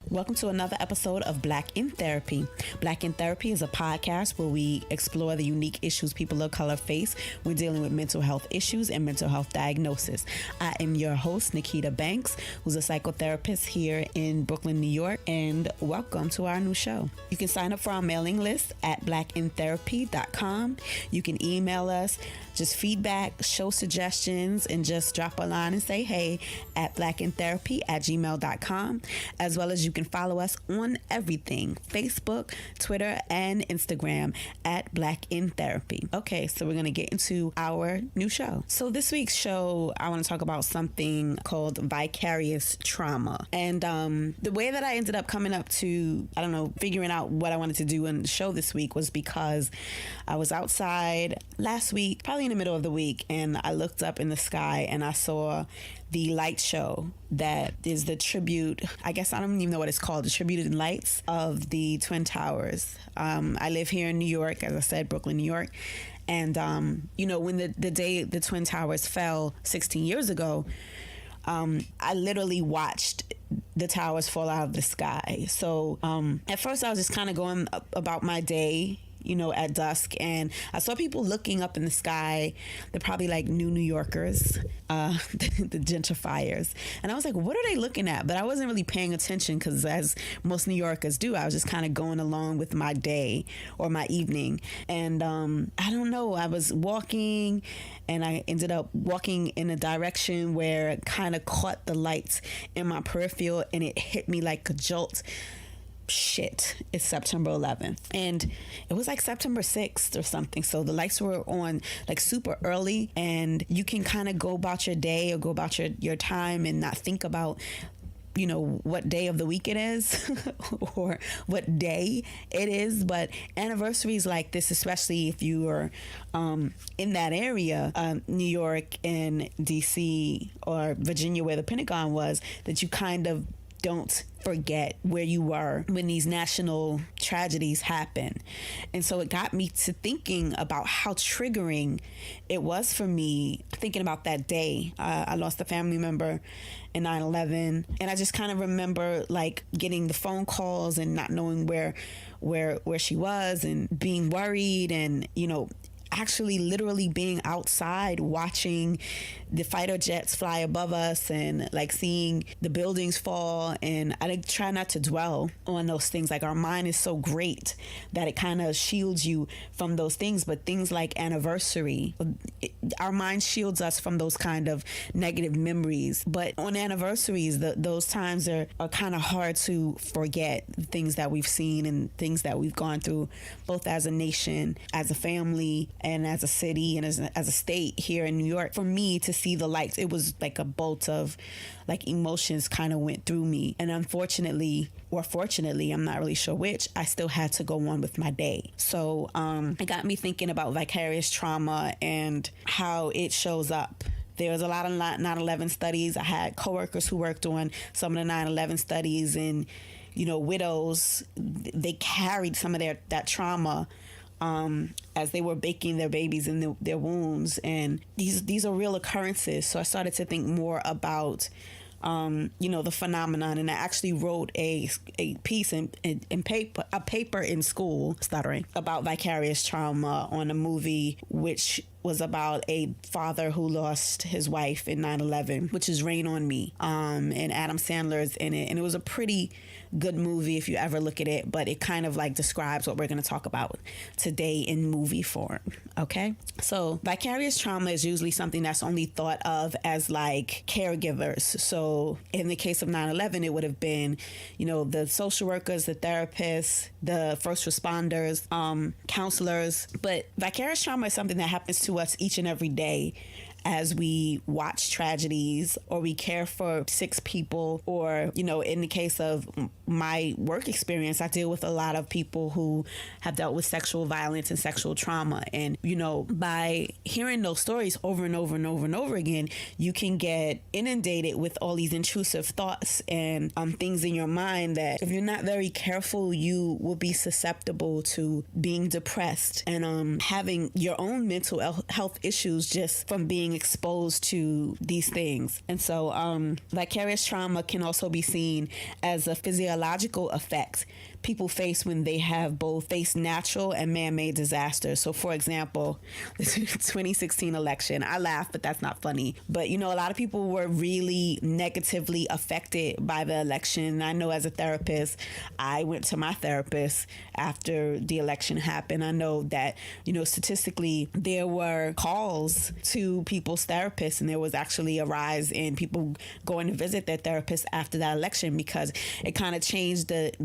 Welcome to another episode of Black in Therapy. Black in Therapy is a podcast where we explore the unique issues people of color face when dealing with mental health issues and mental health diagnosis. I am your host, Nikita Banks, who's a psychotherapist here in Brooklyn, New York, and welcome to our new show. You can sign up for our mailing list at blackintherapy.com. You can email us just feedback, show suggestions, and just drop a line and say hey at blackintherapy@gmail.com, as well as you can follow us on everything, Facebook, Twitter, and Instagram at Black in Therapy. Okay, so we're going to get into our new show. So this week's show, I want to talk about something called vicarious trauma. And the way that I ended up coming up to, figuring out what I wanted to do in the show this week was because I was outside last week, probably in the middle of the week, and I looked up in the sky and I saw the light show that is the tribute, I guess I don't even know what it's called, the tribute lights of the Twin Towers. I live here in New York, as I said, Brooklyn, New York. And, when the day the Twin Towers fell 16 years ago, I literally watched the towers fall out of the sky. So at first I was just kind of going about my day, at dusk, and I saw people looking up in the sky. They're probably like New Yorkers, the gentrifiers. And I was like, what are they looking at? But I wasn't really paying attention because, as most New Yorkers do, I was just kind of going along with my day or my evening. And I don't know, I was walking and I ended up walking in a direction where it kind of caught the lights in my peripheral and it hit me like a jolt. Shit, it's September 11th, and it was like September 6th or something, so the lights were on like super early, and you can kind of go about your day or go about your time and not think about what day of the week it is or what day it is. But anniversaries like this, especially if you are in that area, New York and DC or Virginia where the Pentagon was, that you kind of don't forget where you were when these national tragedies happen. And so it got me to thinking about how triggering it was for me, thinking about that day. I lost a family member in 9/11, and I just kind of remember like getting the phone calls and not knowing where she was and being worried, and actually literally being outside watching the fighter jets fly above us and like seeing the buildings fall. And I try not to dwell on those things. Like, our mind is so great that it kind of shields you from those things. But things like anniversary, our mind shields us from those kind of negative memories. But on anniversaries, those times are kind of hard to forget, things that we've seen and things that we've gone through, both as a nation, as a family, and as a city, and as a state here in New York. For me to see the lights, it was like a bolt of like emotions kind of went through me. And unfortunately, or fortunately, I'm not really sure which, I still had to go on with my day. So it got me thinking about vicarious trauma and how it shows up. There was a lot of 9/11 studies. I had coworkers who worked on some of the 9/11 studies, and widows, they carried some of that trauma as they were baking their babies in their wombs. And these are real occurrences. So I started to think more about the phenomenon, and I actually wrote a piece in paper in school, stuttering, about vicarious trauma on a movie which was about a father who lost his wife in 9/11, which is Rain on Me. And Adam Sandler's in it. And it was a pretty good movie if you ever look at it, but it kind of like describes what we're going to talk about today in movie form. Okay? So vicarious trauma is usually something that's only thought of as like caregivers. So in the case of 9/11, it would have been, the social workers, the therapists, the first responders, counselors. But vicarious trauma is something that happens to us each and every day as we watch tragedies or we care for sick people, or, in the case of my work experience, I deal with a lot of people who have dealt with sexual violence and sexual trauma. And, by hearing those stories over and over and over and over again, you can get inundated with all these intrusive thoughts and things in your mind that if you're not very careful, you will be susceptible to being depressed and having your own mental health issues just from being exposed to these things. And so vicarious trauma can also be seen as a physiological effect people face when they have both faced natural and man-made disasters. So for example, the 2016 election, I laugh, but that's not funny. But a lot of people were really negatively affected by the election. I know as a therapist, I went to my therapist after the election happened. I know that, statistically, there were calls to people's therapists, and there was actually a rise in people going to visit their therapist after that election, because it kind of changed the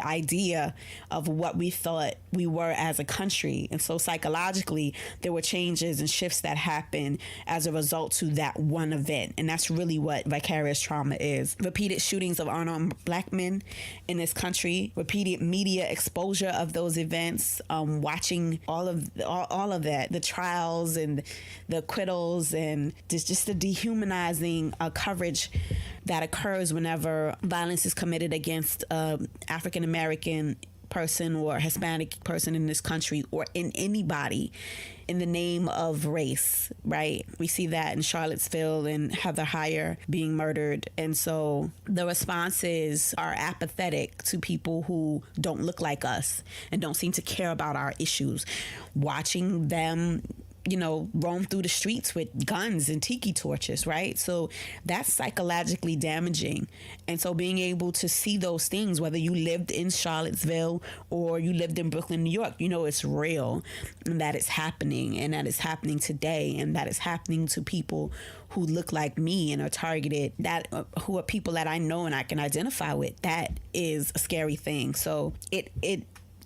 idea of what we thought we were as a country. And so psychologically, there were changes and shifts that happened as a result to that one event. And that's really what vicarious trauma is. Repeated shootings of unarmed Black men in this country, repeated media exposure of those events, watching all of that, the trials and the acquittals, and just the dehumanizing coverage that occurs whenever violence is committed against African American person or Hispanic person in this country, or in anybody, in the name of race, right? We see that in Charlottesville and Heather Heyer being murdered. And so the responses are apathetic to people who don't look like us and don't seem to care about our issues. Watching them roam through the streets with guns and tiki torches, right? So that's psychologically damaging. And so being able to see those things, whether you lived in Charlottesville or you lived in Brooklyn, New York, it's real, and that it's happening, and that it's happening today, and that it's happening to people who look like me and are targeted, that who are people that I know and I can identify with. That is a scary thing. So it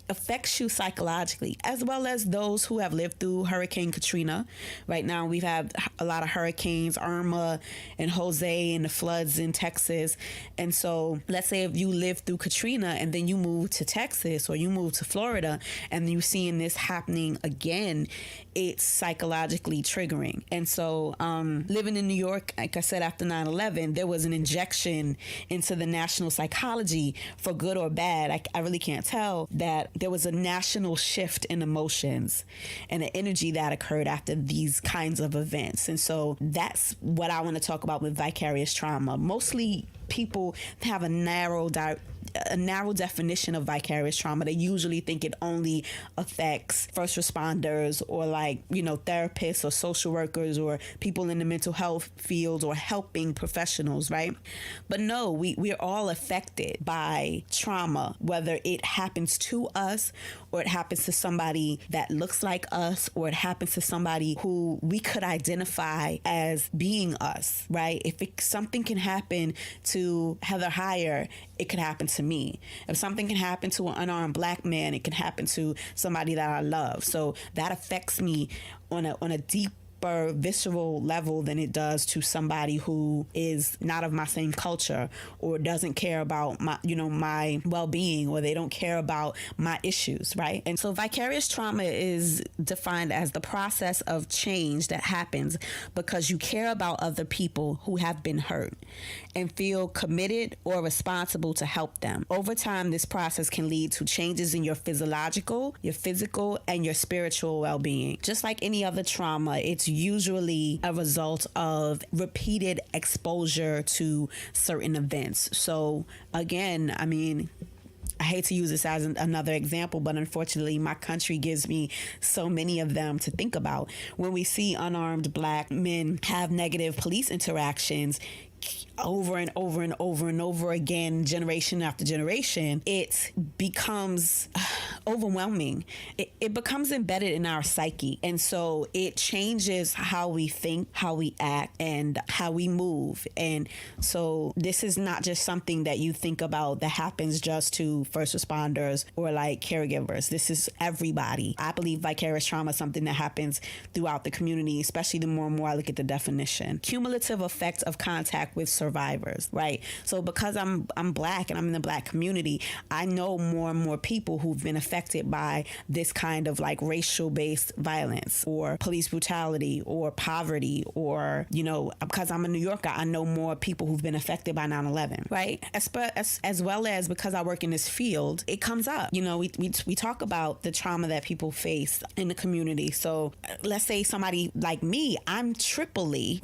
affects you psychologically, as well as those who have lived through Hurricane Katrina. Right now, we've had a lot of hurricanes, Irma and Jose, and the floods in Texas. And so let's say if you lived through Katrina and then you move to Texas or you move to Florida and you're seeing this happening again, it's psychologically triggering. And so living in New York, like I said, after 9/11, there was an injection into the national psychology, for good or bad. I really can't tell, that there was a national shift in emotions and the energy that occurred after these kinds of events. And so that's what I want to talk about with vicarious trauma. Mostly people have a narrow definition of vicarious trauma. They usually think it only affects first responders or therapists or social workers or people in the mental health field or helping professionals, right? But no, we're all affected by trauma, whether it happens to us or it happens to somebody that looks like us, or it happens to somebody who we could identify as being us, right? If something can happen to Heather Heyer, it could happen to me. If something can happen to an unarmed Black man, it can happen to somebody that I love. So that affects me on a deeper, visceral level than it does to somebody who is not of my same culture, or doesn't care about my well-being, or they don't care about my issues, right? And so vicarious trauma is defined as the process of change that happens because you care about other people who have been hurt and feel committed or responsible to help them. Over time, this process can lead to changes in your physiological, your physical, and your spiritual well-being. Just like any other trauma, it's usually a result of repeated exposure to certain events. So again, I hate to use this as another example, but unfortunately, my country gives me so many of them to think about. When we see unarmed Black men have negative police interactions over and over and over and over again, generation after generation, it becomes overwhelming. It becomes embedded in our psyche. And so it changes how we think, how we act, and how we move. And so this is not just something that you think about that happens just to first responders or caregivers. This is everybody. I believe vicarious trauma is something that happens throughout the community, especially the more and more I look at the definition. Cumulative effects of contact interact with survivors, right? So because I'm Black and I'm in the Black community, I know more and more people who've been affected by this kind of like racial based violence or police brutality or poverty, or, you know, because I'm a New Yorker, I know more people who've been affected by 9/11, right? As well as because I work in this field, it comes up. You know, we talk about the trauma that people face in the community. So let's say somebody like me, I'm triply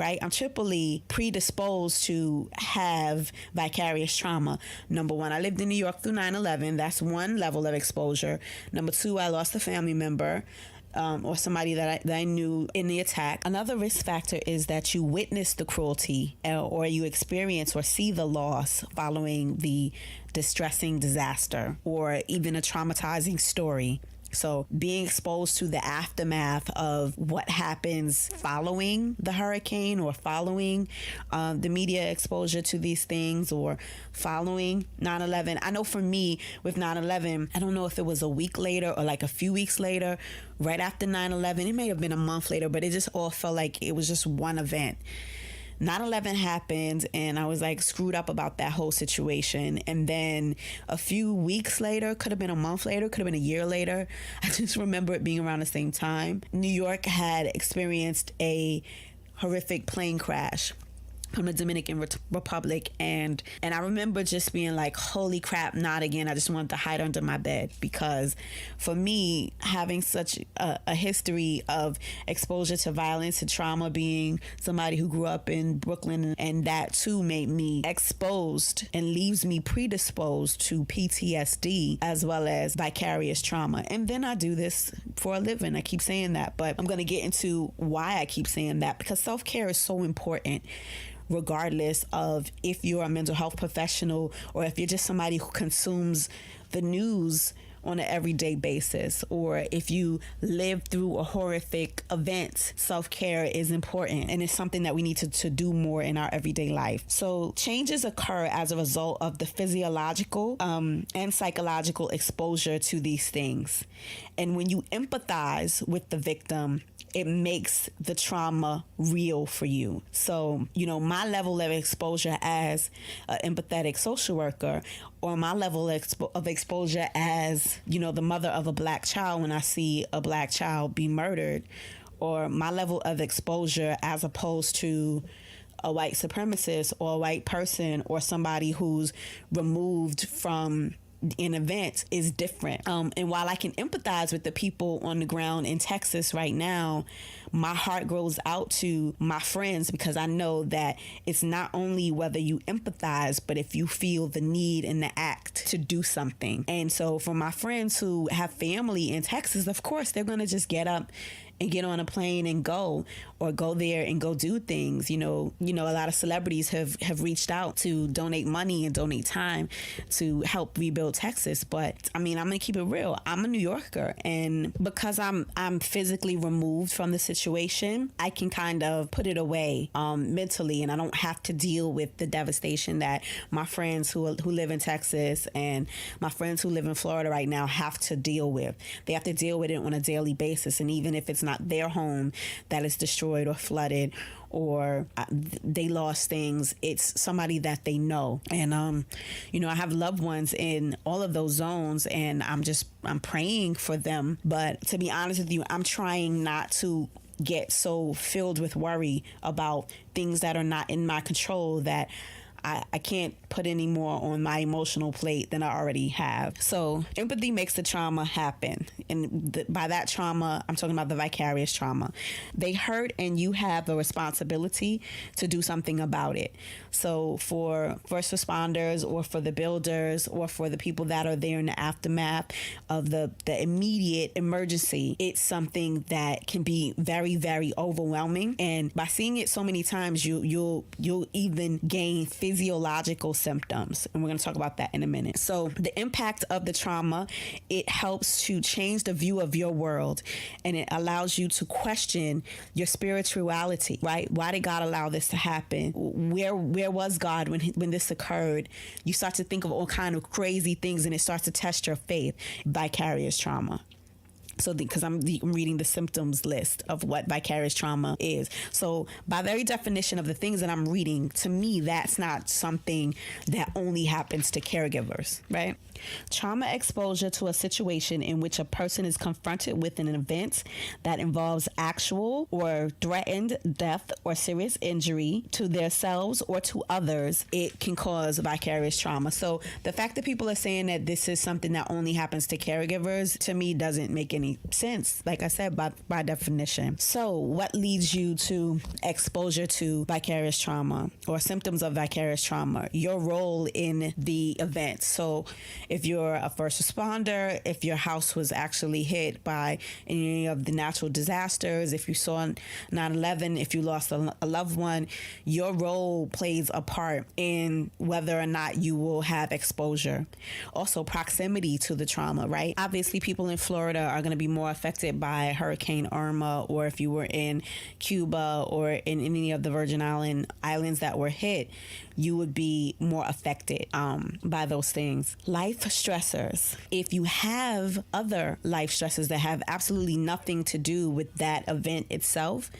predisposed to have vicarious trauma. Number one, I lived in New York through 9/11. That's one level of exposure. Number two, I lost a family member. Or somebody that I knew in the attack. Another risk factor is that you witness the cruelty or you experience or see the loss following the distressing disaster or even a traumatizing story. So being exposed to the aftermath of what happens following the hurricane or following the media exposure to these things or following 9/11. I know for me with 9/11, I don't know if it was a week later or like a few weeks later, right after 9/11. It may have been a month later, but it just all felt like it was just one event. 9/11 happened and I was like screwed up about that whole situation. And then a few weeks later, could have been a month later, could have been a year later, I just remember it being around the same time. New York had experienced a horrific plane crash from the Dominican Republic, and I remember just being like, holy crap, not again. I just wanted to hide under my bed, because for me, having such a history of exposure to violence and trauma, being somebody who grew up in Brooklyn, and that too made me exposed and leaves me predisposed to PTSD as well as vicarious trauma. And then I do this for a living. I keep saying that, but I'm going to get into why I keep saying that, because self-care is so important, regardless of if you're a mental health professional or if you're just somebody who consumes the news on an everyday basis, or if you live through a horrific event. Self-care is important, and it's something that we need to do more in our everyday life. So changes occur as a result of the physiological and psychological exposure to these things. And when you empathize with the victim, it makes the trauma real for you. So, you know, my level of exposure as an empathetic social worker, or my level of exposure as, you know, the mother of a Black child when I see a Black child be murdered, or my level of exposure as opposed to a white supremacist or a white person or somebody who's removed from an event is different. And while I can empathize with the people on the ground in Texas right now, my heart goes out to my friends, because I know that it's not only whether you empathize, but if you feel the need and the act to do something. And so for my friends who have family in Texas, of course, they're going to just get up and get on a plane and go, or go there and go do things. You know, a lot of celebrities have reached out to donate money and donate time to help rebuild Texas. But I mean, I'm gonna keep it real. I'm a New Yorker, and because I'm physically removed from the situation, I can kind of put it away mentally, and I don't have to deal with the devastation that my friends who live in Texas and my friends who live in Florida right now have to deal with. They have to deal with it on a daily basis, and even if it's not their home that is destroyed or flooded, or they lost things, it's somebody that they know. And you know, I have loved ones in all of those zones, and I'm praying for them. But to be honest with you, I'm trying not to get so filled with worry about things that are not in my control that I can't put any more on my emotional plate than I already have. So empathy makes the trauma happen. And by that trauma, I'm talking about the vicarious trauma. They hurt, and you have the responsibility to do something about it. So for first responders, or for the builders, or for the people that are there in the aftermath of the immediate emergency, it's something that can be very, very overwhelming. And by seeing it so many times, you'll even gain physiological symptoms, and we're going to talk about that in a minute. So the impact of the trauma, it helps to change the view of your world, and it allows you to question your spirituality, right? Why did God allow this to happen? Where was God when this occurred? You start to think of all kind of crazy things, and it starts to test your faith. Vicarious trauma. So because I'm reading the symptoms list of what vicarious trauma is. So by very definition of the things that I'm reading, to me, that's not something that only happens to caregivers, right? Trauma exposure to a situation in which a person is confronted with an event that involves actual or threatened death or serious injury to themselves or to others, it can cause vicarious trauma. So the fact that people are saying that this is something that only happens to caregivers, to me, doesn't make any sense, like I said, by definition. So what leads you to exposure to vicarious trauma or symptoms of vicarious trauma? Your role in the event. So if you're a first responder, if your house was actually hit by any of the natural disasters, if you saw 9/11, if you lost a loved one, your role plays a part in whether or not you will have exposure. Also, proximity to the trauma, right? Obviously, people in Florida are going to be more affected by Hurricane Irma, or if you were in Cuba or in any of the Virgin Islands that were hit, you would be more affected by those things. Life stressors. If you have other life stressors that have absolutely nothing to do with that event itself,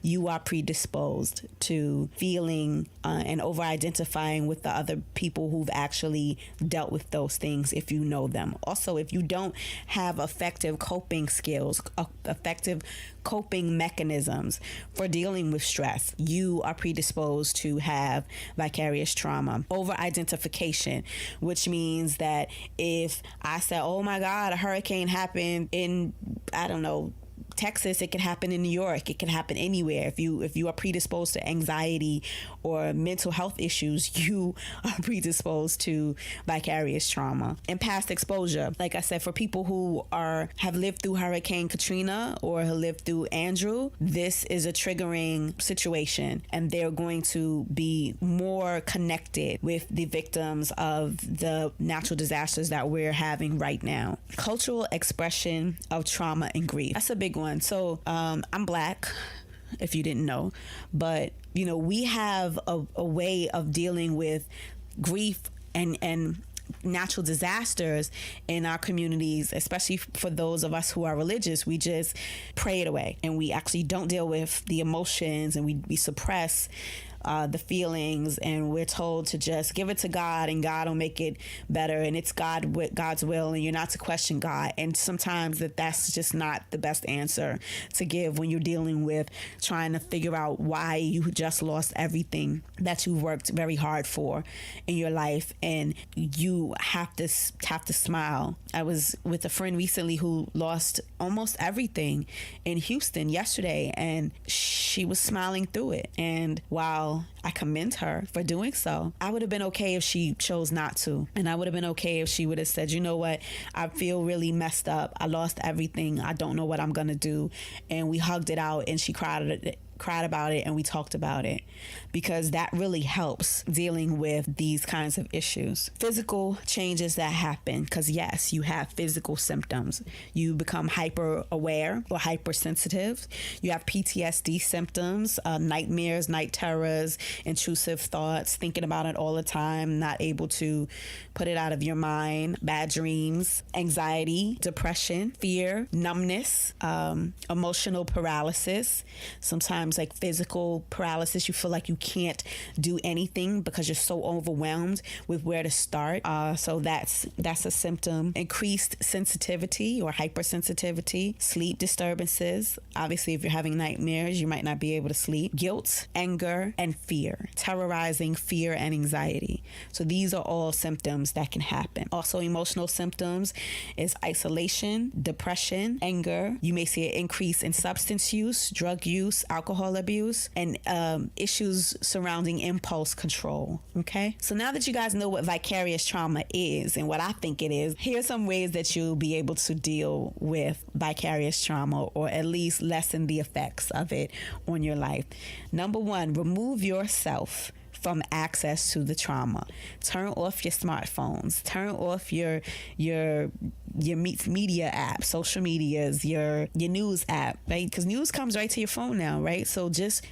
you are predisposed to feeling and over-identifying with the other people who've actually dealt with those things if you know them. Also, if you don't have effective coping skills, effective coping mechanisms for dealing with stress, you are predisposed to have vicarious trauma. Over-identification, which means that if I said, oh my God, a hurricane happened in, I don't know, Texas, it could happen in New York, it can happen anywhere. If you are predisposed to anxiety or mental health issues, you are predisposed to vicarious trauma. And past exposure, like I said, for people who have lived through Hurricane Katrina or have lived through Andrew, this is a triggering situation, and they're going to be more connected with the victims of the natural disasters that we're having right now. Cultural expression of trauma and grief. That's a big one. So I'm Black, if you didn't know, but we have a way of dealing with grief and natural disasters in our communities, especially for those of us who are religious. We just pray it away, and we actually don't deal with the emotions, and we suppress the feelings, and we're told to just give it to God, and God will make it better, and it's God's will, and you're not to question God. And sometimes that's just not the best answer to give when you're dealing with trying to figure out why you just lost everything that you worked very hard for in your life, and you have to smile. I was with a friend recently who lost almost everything in Houston yesterday, and she was smiling through it. And while I commend her for doing so, I would have been okay if she chose not to. And I would have been okay if she would have said, you know what, I feel really messed up. I lost everything. I don't know what I'm going to do. And we hugged it out, and she cried about it, and we talked about it, because that really helps dealing with these kinds of issues. Physical changes that happen, because yes, you have physical symptoms. You become hyper aware or hypersensitive. You have PTSD symptoms, nightmares, night terrors, intrusive thoughts, thinking about it all the time, not able to put it out of your mind, bad dreams, anxiety, depression, fear, numbness, emotional paralysis, sometimes like physical paralysis. You feel like you can't do anything because you're so overwhelmed with where to start. So that's a symptom. Increased sensitivity or hypersensitivity, sleep disturbances. Obviously, if you're having nightmares, you might not be able to sleep. Guilt, anger, and fear. Terrorizing fear and anxiety. So these are all symptoms that can happen. Also, emotional symptoms is isolation, depression, anger. You may see an increase in substance use, drug use, alcohol abuse, and issues surrounding impulse control. Okay, so now that you guys know what vicarious trauma is and what I think it is, here's some ways that you'll be able to deal with vicarious trauma, or at least lessen the effects of it on your life. Number one, remove yourself from access to the trauma. Turn off your smartphones. Turn off your media app, social medias, your news app, right? Because news comes right to your phone now, right? So just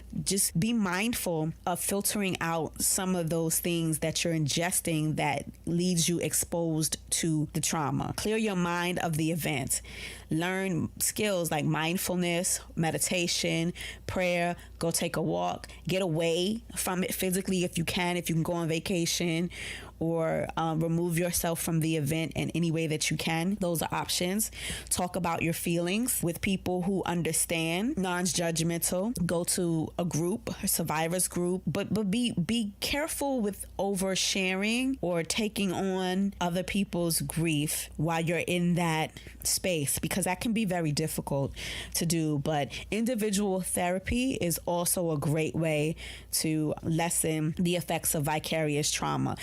be mindful of filtering out some of those things that you're ingesting that leaves you exposed to the trauma. Clear your mind of the event. Learn skills like mindfulness, meditation, prayer, go take a walk, get away from it physically if you can go on vacation, or remove yourself from the event in any way that you can. Those are options. Talk about your feelings with people who understand, non-judgmental. Go to a group, a survivors group, but be careful with oversharing or taking on other people's grief while you're in that space, because that can be very difficult to do. But individual therapy is also a great way to lessen the effects of vicarious trauma.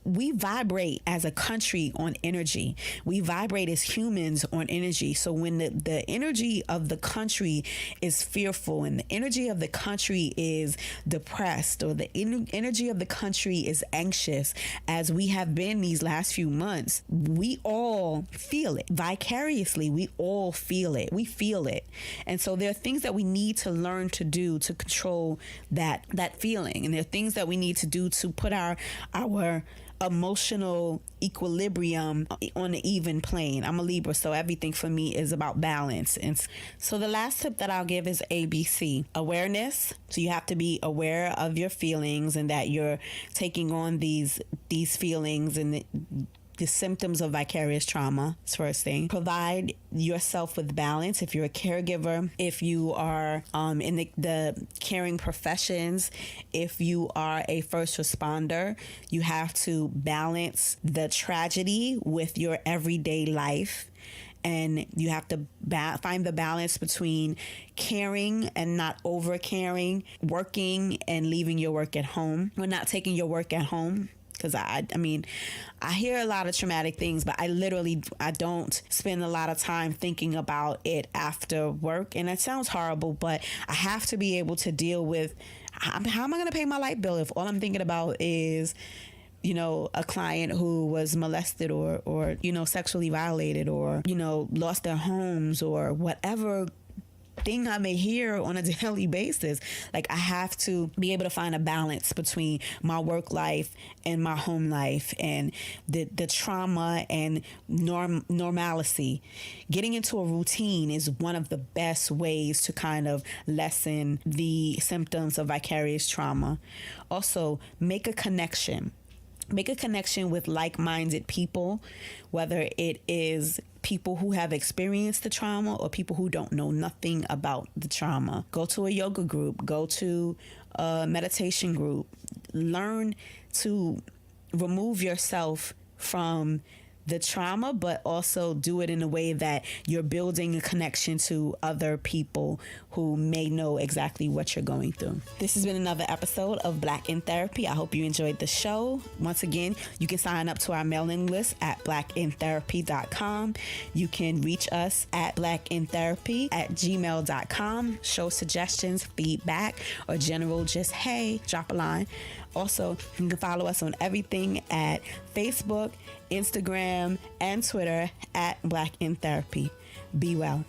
We vibrate as a country on energy. We vibrate as humans on energy. So when the energy of the country is fearful, and the energy of the country is depressed, or the energy of the country is anxious, as we have been these last few months, we all feel it vicariously. We all feel it. We feel it. And so there are things that we need to learn to do to control that feeling. And there are things that we need to do to put our emotional equilibrium on an even plane. I'm a Libra, so everything for me is about balance. And so the last tip that I'll give is ABC, awareness. So you have to be aware of your feelings and that you're taking on these feelings and the symptoms of vicarious trauma is first thing. Provide yourself with balance. If you're a caregiver, if you are in the caring professions, if you are a first responder, you have to balance the tragedy with your everyday life. And you have to find the balance between caring and not over caring, working and leaving your work at home, or not taking your work at home. Because I hear a lot of traumatic things, but I don't spend a lot of time thinking about it after work. And it sounds horrible, but I have to be able to deal with how am I going to pay my light bill if all I'm thinking about is, a client who was molested or sexually violated, or, lost their homes, or whatever thing I may hear on a daily basis. Like, I have to be able to find a balance between my work life and my home life, and the trauma and normalcy. Getting into a routine is one of the best ways to kind of lessen the symptoms of vicarious trauma. Also, make a connection. Make a connection with like-minded people, whether it is people who have experienced the trauma or people who don't know nothing about the trauma. Go to a yoga group, go to a meditation group. Learn to remove yourself from the trauma, but also do it in a way that you're building a connection to other people who may know exactly what you're going through. This has been another episode of Black in Therapy. I hope you enjoyed the show. Once again, you can sign up to our mailing list at blackintherapy.com. You can reach us at blackintherapy@gmail.com. Show suggestions, feedback, or general just hey, drop a line. Also, you can follow us on everything at Facebook, Instagram, and Twitter at Black in Therapy. Be well.